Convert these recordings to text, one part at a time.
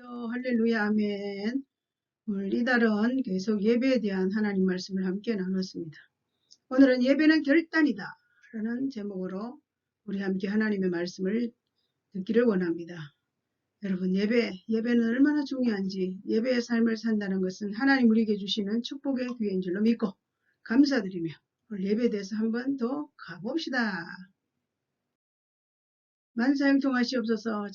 할렐루야, 아멘. 오늘 이달은 계속 예배에 대한 하나님 말씀을 함께 나눴습니다. 오늘은 예배는 결단이다 라는 제목으로 우리 함께 하나님의 말씀을 듣기를 원합니다. 여러분, 예배는 얼마나 중요한지, 예배의 삶을 산다는 것은 하나님 우리에게 주시는 축복의 기회인 줄로 믿고 감사드리며 오늘 예배에 대해서 한번 더 가봅시다. 만사형통하시옵소서.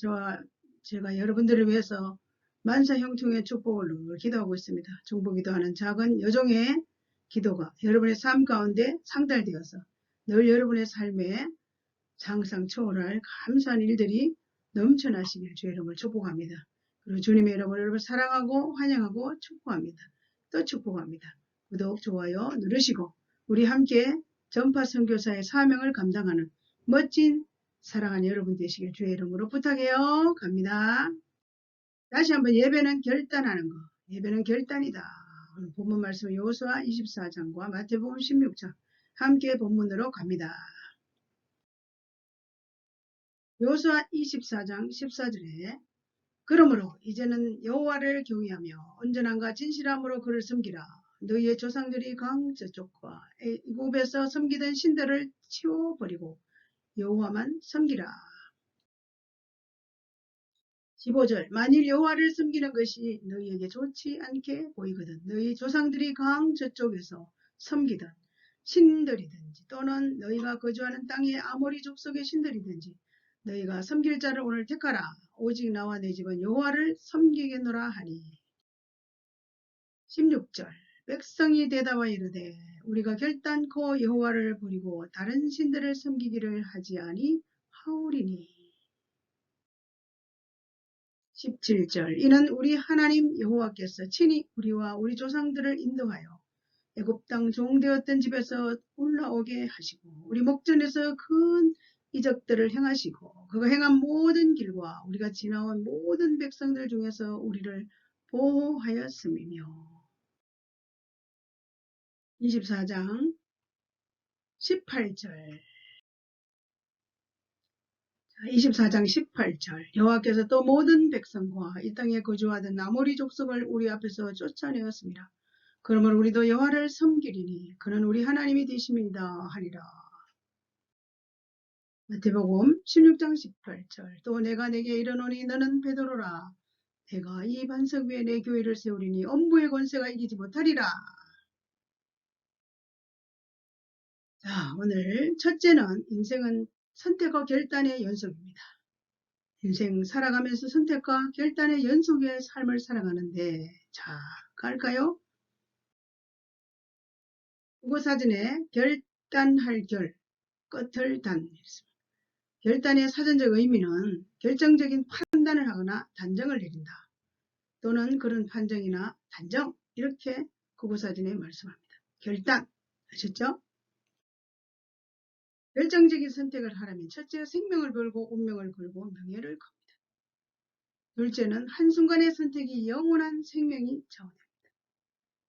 제가 여러분들을 위해서 만사형통의 축복을 늘 기도하고 있습니다. 중보기도하는 작은 여종의 기도가 여러분의 삶 가운데 상달되어서 늘 여러분의 삶에 상상 초월할 감사한 일들이 넘쳐나시길 주의 이름을 축복합니다. 그리고 주님의 여러분을 사랑하고 환영하고 축복합니다. 또 축복합니다. 구독, 좋아요 누르시고 우리 함께 전파 선교사의 사명을 감당하는 멋진 사랑하는 여러분 되시길 주의 이름으로 부탁해요. 갑니다. 다시 한번 예배는 결단하는 거. 예배는 결단이다. 본문 말씀은 여호수아 24장과 마태복음 16장 함께 본문으로 갑니다. 여호수아 24장 14절에 그러므로 이제는 여호와를 경외하며 온전함과 진실함으로 그를 섬기라. 너희의 조상들이 강 저쪽과 애굽에서 섬기던 신들을 치워버리고 여호와만 섬기라. 15절 만일 여호와를 섬기는 것이 너희에게 좋지 않게 보이거든 너희 조상들이 강 저쪽에서 섬기던 신들이든지 또는 너희가 거주하는 땅의 아모리 족속의 신들이든지 너희가 섬길 자를 오늘 택하라. 오직 나와 내 집은 여호와를 섬기겠노라 하니. 16절 백성이 대답하여 이르되 우리가 결단코 여호와를 버리고 다른 신들을 섬기기를 하지 아니하오리니. 17절 이는 우리 하나님 여호와께서 친히 우리와 우리 조상들을 인도하여 애굽 땅 종되었던 집에서 올라오게 하시고 우리 목전에서 큰 이적들을 행하시고 그가 행한 모든 길과 우리가 지나온 모든 백성들 중에서 우리를 보호하였음이며. 24장 18절 24장 18절 여호와께서 또 모든 백성과 이 땅에 거주하던 아모리 족속을 우리 앞에서 쫓아내었습니다. 그러므로 우리도 여호와를 섬기리니 그는 우리 하나님이 되심이다 하리라. 마태복음 16장 18절 또 내가 내게 이르노니 너는 베드로라. 내가 이 반석 위에 내 교회를 세우리니 엄부의 권세가 이기지 못하리라. 자, 오늘 첫째는 인생은 선택과 결단의 연속입니다. 인생 살아가면서 선택과 결단의 연속의 삶을 살아가는데 자, 갈까요? 국어사전에 결단할 결, 끝을 단. 결단의 사전적 의미는 결정적인 판단을 하거나 단정을 내린다. 또는 그런 판정이나 단정 이렇게 국어사전에 말씀합니다. 결단, 아셨죠? 결정적인 선택을 하려면 첫째가 생명을 걸고 운명을 걸고 명예를 겁니다. 둘째는 한순간의 선택이 영원한 생명이 좌우됩니다.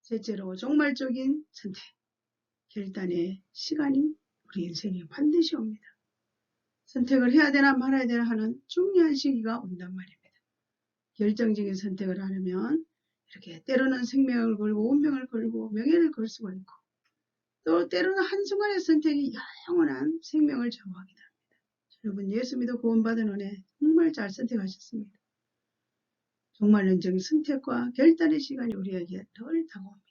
셋째로 종말적인 선택, 결단의 시간이 우리 인생에 반드시 옵니다. 선택을 해야 되나 말아야 되나 하는 중요한 시기가 온단 말입니다. 결정적인 선택을 하려면 이렇게 때로는 생명을 걸고 운명을 걸고 명예를 걸 수가 있고 또 때로는 한순간의 선택이 영원한 생명을 좌우하기도 합니다. 여러분 예수 믿어 구원받은 은혜 정말 잘 선택하셨습니다. 종말론적인 선택과 결단의 시간이 우리에게 덜 다가옵니다.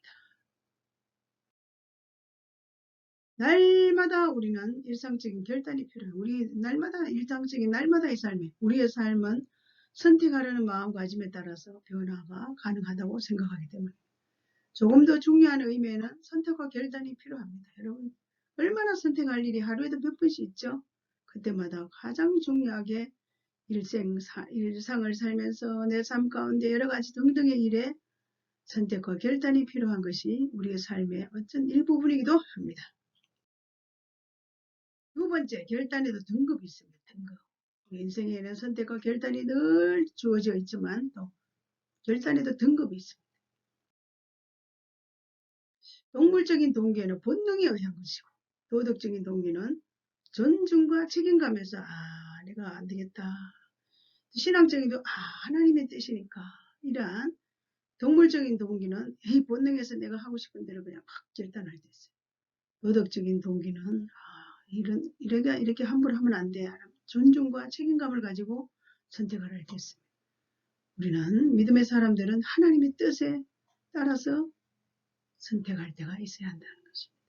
날마다 우리는 일상적인 결단이 필요해요. 우리 날마다 일상적인 날마다의 삶에 우리의 삶은 선택하려는 마음가짐에 따라서 변화가 가능하다고 생각하기 때문에 조금 더 중요한 의미에는 선택과 결단이 필요합니다. 여러분 얼마나 선택할 일이 하루에도 몇 번씩 있죠? 그때마다 가장 중요하게 일상을 살면서 내 삶 가운데 여러 가지 등등의 일에 선택과 결단이 필요한 것이 우리의 삶의 어떤 일부분이기도 합니다. 두 번째, 결단에도 등급이 있습니다. 등급. 우리 인생에는 선택과 결단이 늘 주어져 있지만 또 결단에도 등급이 있습니다. 동물적인 동기에는 본능에 의한 것이고 도덕적인 동기는 존중과 책임감에서 내가 안 되겠다. 신앙적인 하나님의 뜻이니까 이러한 동물적인 동기는 본능에서 내가 하고 싶은 대로 그냥 막 결단할 때 있어요. 도덕적인 동기는 이렇게 함부로 하면 안 돼. 존중과 책임감을 가지고 선택을 할 때 있습니다. 우리는 믿음의 사람들은 하나님의 뜻에 따라서 선택할 때가 있어야 한다는 것입니다.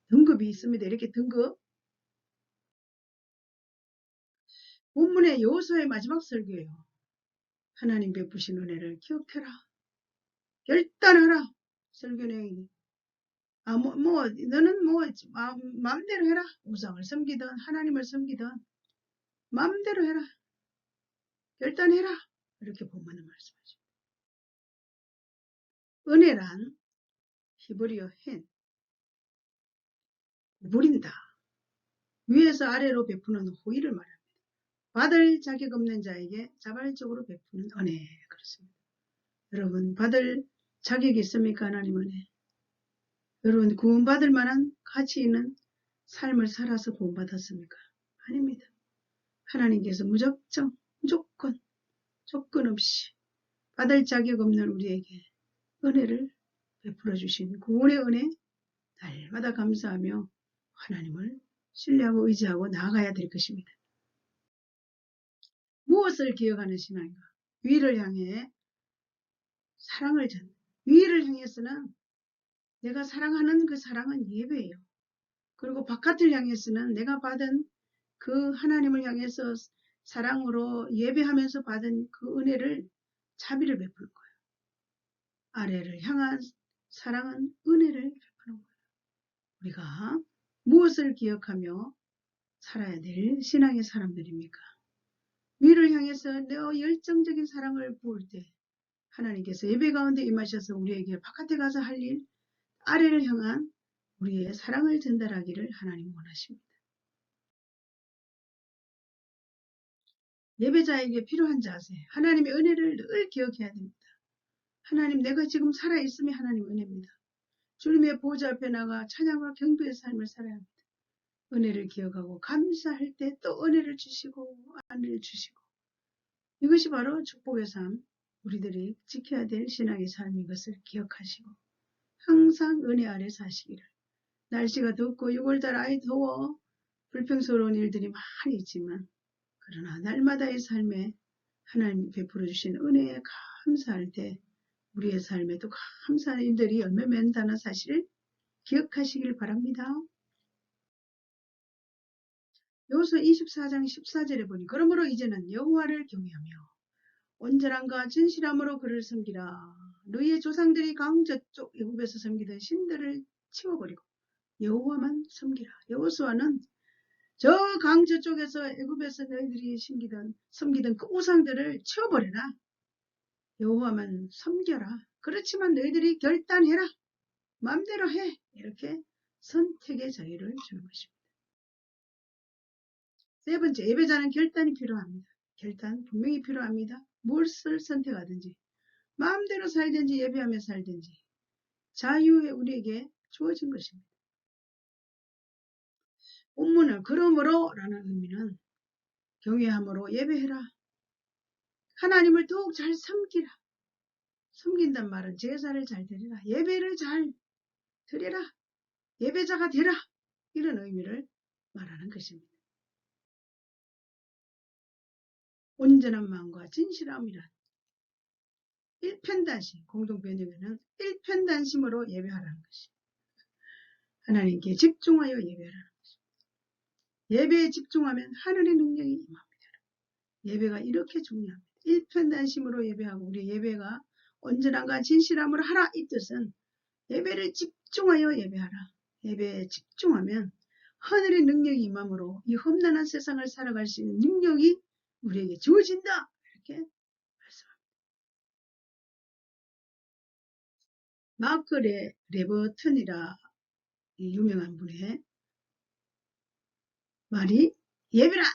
등급이 있습니다. 이렇게 등급. 본문의 여호수아의 마지막 설교예요. 하나님 베푸신 은혜를 기억해라. 결단하라. 설교 내용이. 너는 마음대로 해라. 우상을 섬기든 하나님을 섬기든 마음대로 해라. 결단해라. 이렇게 본문은 말씀하십니다. 은혜란 히브리어 헨, 부린다. 위에서 아래로 베푸는 호의를 말합니다. 받을 자격 없는 자에게 자발적으로 베푸는 은혜. 그렇습니다. 여러분, 받을 자격이 있습니까? 하나님 은혜. 여러분, 구원받을 만한 가치 있는 삶을 살아서 구원받았습니까? 아닙니다. 하나님께서 무조건, 조건 없이 받을 자격 없는 우리에게 은혜를 베풀어 주신 구원의 은혜 날마다 감사하며 하나님을 신뢰하고 의지하고 나아가야 될 것입니다. 무엇을 기억하는 신앙인가? 위를 향해 사랑을 전. 위를 향해서는 내가 사랑하는 그 사랑은 예배예요. 그리고 바깥을 향해서는 내가 받은 그 하나님을 향해서 사랑으로 예배하면서 받은 그 은혜를 자비를 베푸는 거예요. 아래를 향한 사랑은 은혜를 베푸는 거예요. 우리가 무엇을 기억하며 살아야 될 신앙의 사람들입니까? 위를 향해서 내 열정적인 사랑을 부을 때 하나님께서 예배 가운데 임하셔서 우리에게 바깥에 가서 할 일, 아래를 향한 우리의 사랑을 전달하기를 하나님 원하십니다. 예배자에게 필요한 자세, 하나님의 은혜를 늘 기억해야 됩니다. 하나님, 내가 지금 살아있음이 하나님 은혜입니다. 주님의 보좌 앞에 나가 찬양과 경배의 삶을 살아야 합니다. 은혜를 기억하고 감사할 때 또 은혜를 주시고 안을 주시고 이것이 바로 축복의 삶, 우리들이 지켜야 될 신앙의 삶인 것을 기억하시고 항상 은혜 아래 사시기를. 날씨가 덥고 6월달 아이 더워 불평스러운 일들이 많이 있지만 그러나 날마다의 삶에 하나님 베풀어 주신 은혜에 감사할 때 우리의 삶에도 감사한 일들이 열매 맺는다는 사실을 기억하시길 바랍니다. 여호수아 24장 14절에 보니 그러므로 이제는 여호와를 경외하며 온전함과 진실함으로 그를 섬기라. 너희의 조상들이 강 저쪽 애굽에서 섬기던 신들을 치워버리고 여호와만 섬기라. 여호수아는 저 강 저쪽에서 애굽에서 너희들이 섬기던 그 우상들을 치워버려라. 여호와만 섬겨라. 그렇지만 너희들이 결단해라. 마음대로 해. 이렇게 선택의 자유를 주는 것입니다. 세 번째, 예배자는 결단이 필요합니다. 결단 분명히 필요합니다. 무엇을 선택하든지 마음대로 살든지 예배하며 살든지 자유에 우리에게 주어진 것입니다. 본문은 그러므로 라는 의미는 경외함으로 예배해라. 하나님을 더욱 잘 섬기라. 섬긴단 말은 제사를 잘 드리라. 예배를 잘 드리라. 예배자가 되라. 이런 의미를 말하는 것입니다. 온전한 마음과 진실함이란 일편단심, 공동변형에는 일편단심으로 예배하라는 것입니다. 하나님께 집중하여 예배하라는 것입니다. 예배에 집중하면 하늘의 능력이 임합니다. 예배가 이렇게 중요합니다. 일편단심으로 예배하고 우리 예배가 온전함과 진실함으로 하라. 이 뜻은 예배를 집중하여 예배하라. 예배에 집중하면 하늘의 능력이 임함으로 이 험난한 세상을 살아갈 수 있는 능력이 우리에게 주어진다. 이렇게 말씀합니다. 마크 레버튼이라 유명한 분의 말이 예배란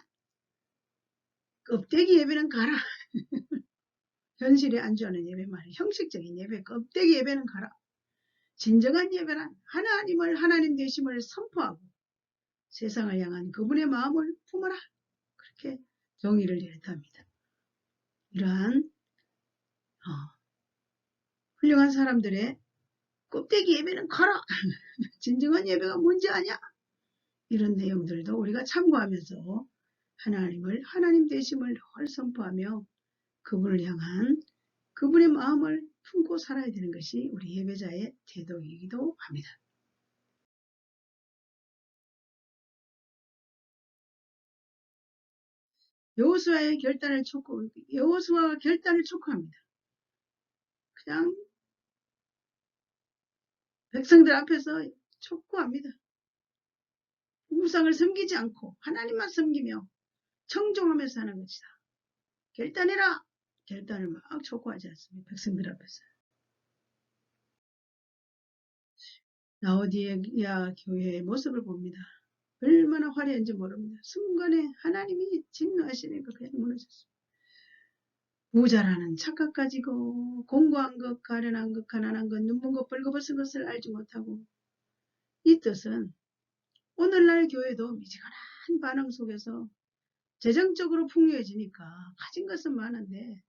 껍데기 예배는 가라. 현실에 안주하는 예배 말이 형식적인 예배, 껍데기 예배는 가라. 진정한 예배란 하나님 되심을 선포하고 세상을 향한 그분의 마음을 품어라. 그렇게 정의를 내렸답니다. 이러한 훌륭한 사람들의 껍데기 예배는 커라. 진정한 예배가 뭔지 아냐? 이런 내용들도 우리가 참고하면서 하나님 되심을 늘 선포하며 그분을 향한 그분의 마음을 품고 살아야 되는 것이 우리 예배자의 태도이기도 합니다. 여호수아가 결단을 촉구합니다. 그냥 백성들 앞에서 촉구합니다. 우상을 섬기지 않고 하나님만 섬기며 청종하면서 하는 것이다. 결단해라! 결단을 막 촉구하지 않습니다. 백성들 앞에서. 라오디게아 교회의 모습을 봅니다. 얼마나 화려한지 모릅니다. 순간에 하나님이 진노하시니까 그냥 무너졌습니다. 모자라는 착각 가지고 공고한 것, 가련한 것, 가난한 것, 눈먼 것, 벌거벗은 것을 알지 못하고 이 뜻은 오늘날 교회도 미지근한 반응 속에서 재정적으로 풍요해지니까 가진 것은 많은데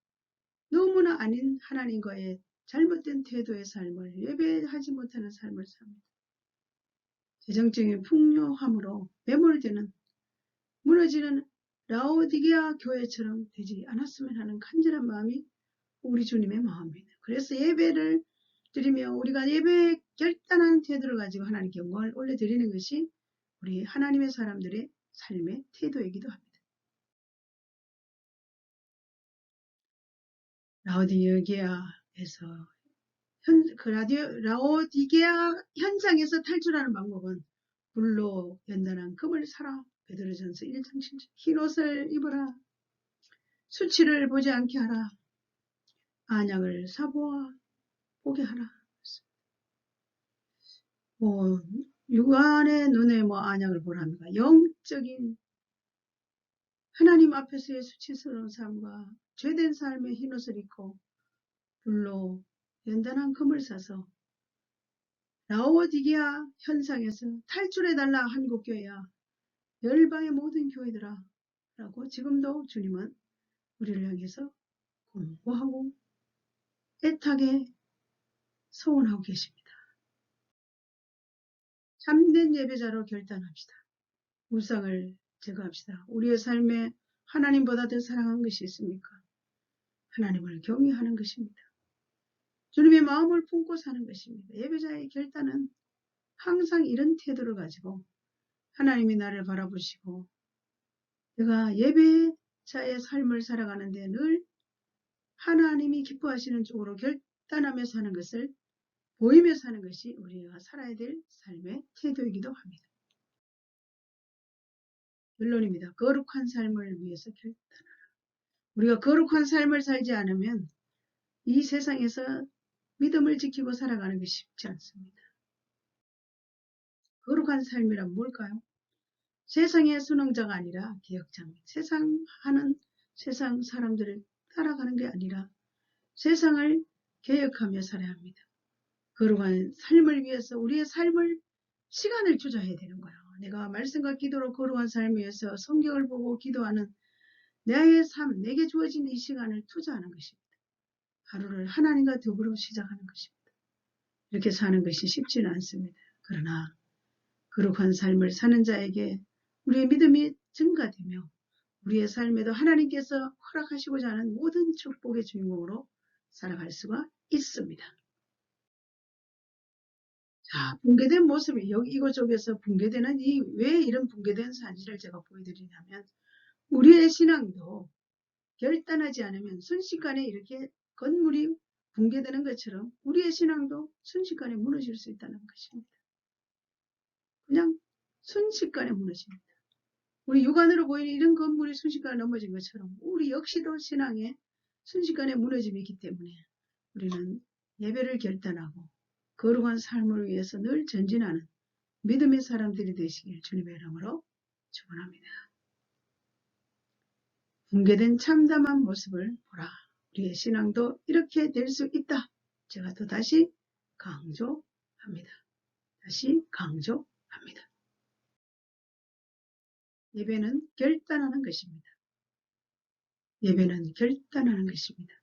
너무나 아닌 하나님과의 잘못된 태도의 삶을 예배하지 못하는 삶을 삽니다. 재정적인 풍요함으로 매몰되는 무너지는 라오디게아 교회처럼 되지 않았으면 하는 간절한 마음이 우리 주님의 마음입니다. 그래서 예배를 드리며 우리가 예배에 결단한 태도를 가지고 하나님께 영광을 올려드리는 것이 우리 하나님의 사람들의 삶의 태도이기도 합니다. 라오디게아에서 라오디게아 현상에서 탈출하는 방법은 불로 연단한 금을 사라. 베드로전서 1장 7절. 흰 옷을 입어라. 수치를 보지 않게 하라. 안약을 사보아 보게 하라. 육안의 눈에 안약을 보랍니까? 영적인 하나님 앞에서의 수치스러운 삶과 죄된 삶의 흰옷을 입고 불로 연단한 금을 사서 라오디게아 현상에서 탈출해달라 한국교회야. 열방의 모든 교회들아 라고 지금도 주님은 우리를 향해서 공고하고 애타게 소원하고 계십니다. 참된 예배자로 결단합시다. 우상을 제거합시다. 우리의 삶에 하나님보다 더 사랑한 것이 있습니까? 하나님을 경외하는 것입니다. 주님의 마음을 품고 사는 것입니다. 예배자의 결단은 항상 이런 태도를 가지고 하나님이 나를 바라보시고 내가 예배자의 삶을 살아가는데 늘 하나님이 기뻐하시는 쪽으로 결단하며 사는 것을 보이며 사는 것이 우리가 살아야 될 삶의 태도이기도 합니다. 결론입니다. 거룩한 삶을 위해서 결단하라. 우리가 거룩한 삶을 살지 않으면 이 세상에서 믿음을 지키고 살아가는 게 쉽지 않습니다. 거룩한 삶이란 뭘까요? 세상의 순응자가 아니라 개혁자입니다. 세상 사람들을 따라가는 게 아니라 세상을 개혁하며 살아야 합니다. 거룩한 삶을 위해서 우리의 삶을 시간을 투자해야 되는 거예요. 내가 말씀과 기도로 거룩한 삶을 위해서 성경을 보고 기도하는 나의 삶, 내게 주어진 이 시간을 투자하는 것입니다. 하루를 하나님과 더불어 시작하는 것입니다. 이렇게 사는 것이 쉽지는 않습니다. 그러나 거룩한 삶을 사는 자에게 우리의 믿음이 증가되며 우리의 삶에도 하나님께서 허락하시고자 하는 모든 축복의 주인공으로 살아갈 수가 있습니다. 자, 붕괴된 모습이 이곳저곳에서 붕괴되는 왜 이런 붕괴된 사실을 제가 보여드리냐면 우리의 신앙도 결단하지 않으면 순식간에 이렇게 건물이 붕괴되는 것처럼 우리의 신앙도 순식간에 무너질 수 있다는 것입니다. 그냥 순식간에 무너집니다. 우리 육안으로 보이는 이런 건물이 순식간에 넘어진 것처럼 우리 역시도 신앙에 순식간에 무너짐이 있기 때문에 우리는 예배를 결단하고 거룩한 삶을 위해서 늘 전진하는 믿음의 사람들이 되시길 주님의 이름으로 축원합니다. 붕괴된 참담한 모습을 보라. 우리의 신앙도 이렇게 될 수 있다. 제가 또 다시 강조합니다. 예배는 결단하는 것입니다. 예배는 결단하는 것입니다.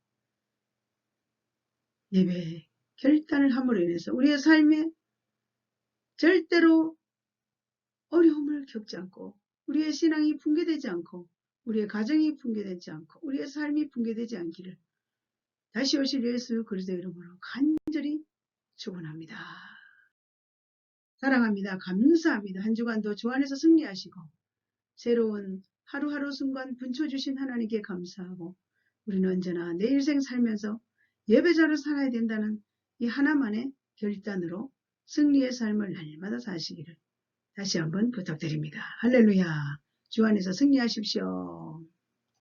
예배 결단을 함으로 인해서 우리의 삶에 절대로 어려움을 겪지 않고 우리의 신앙이 붕괴되지 않고 우리의 가정이 붕괴되지 않고 우리의 삶이 붕괴되지 않기를 다시 오실 예수 그리스도의 이름으로 간절히 축원합니다. 사랑합니다. 감사합니다. 한 주간도 주 안에서 승리하시고 새로운 하루하루 순간 분초주신 하나님께 감사하고 우리는 언제나 내 일생 살면서 예배자로 살아야 된다는 이 하나만의 결단으로 승리의 삶을 날마다 사시기를 다시 한번 부탁드립니다. 할렐루야. 주 안에서 승리하십시오.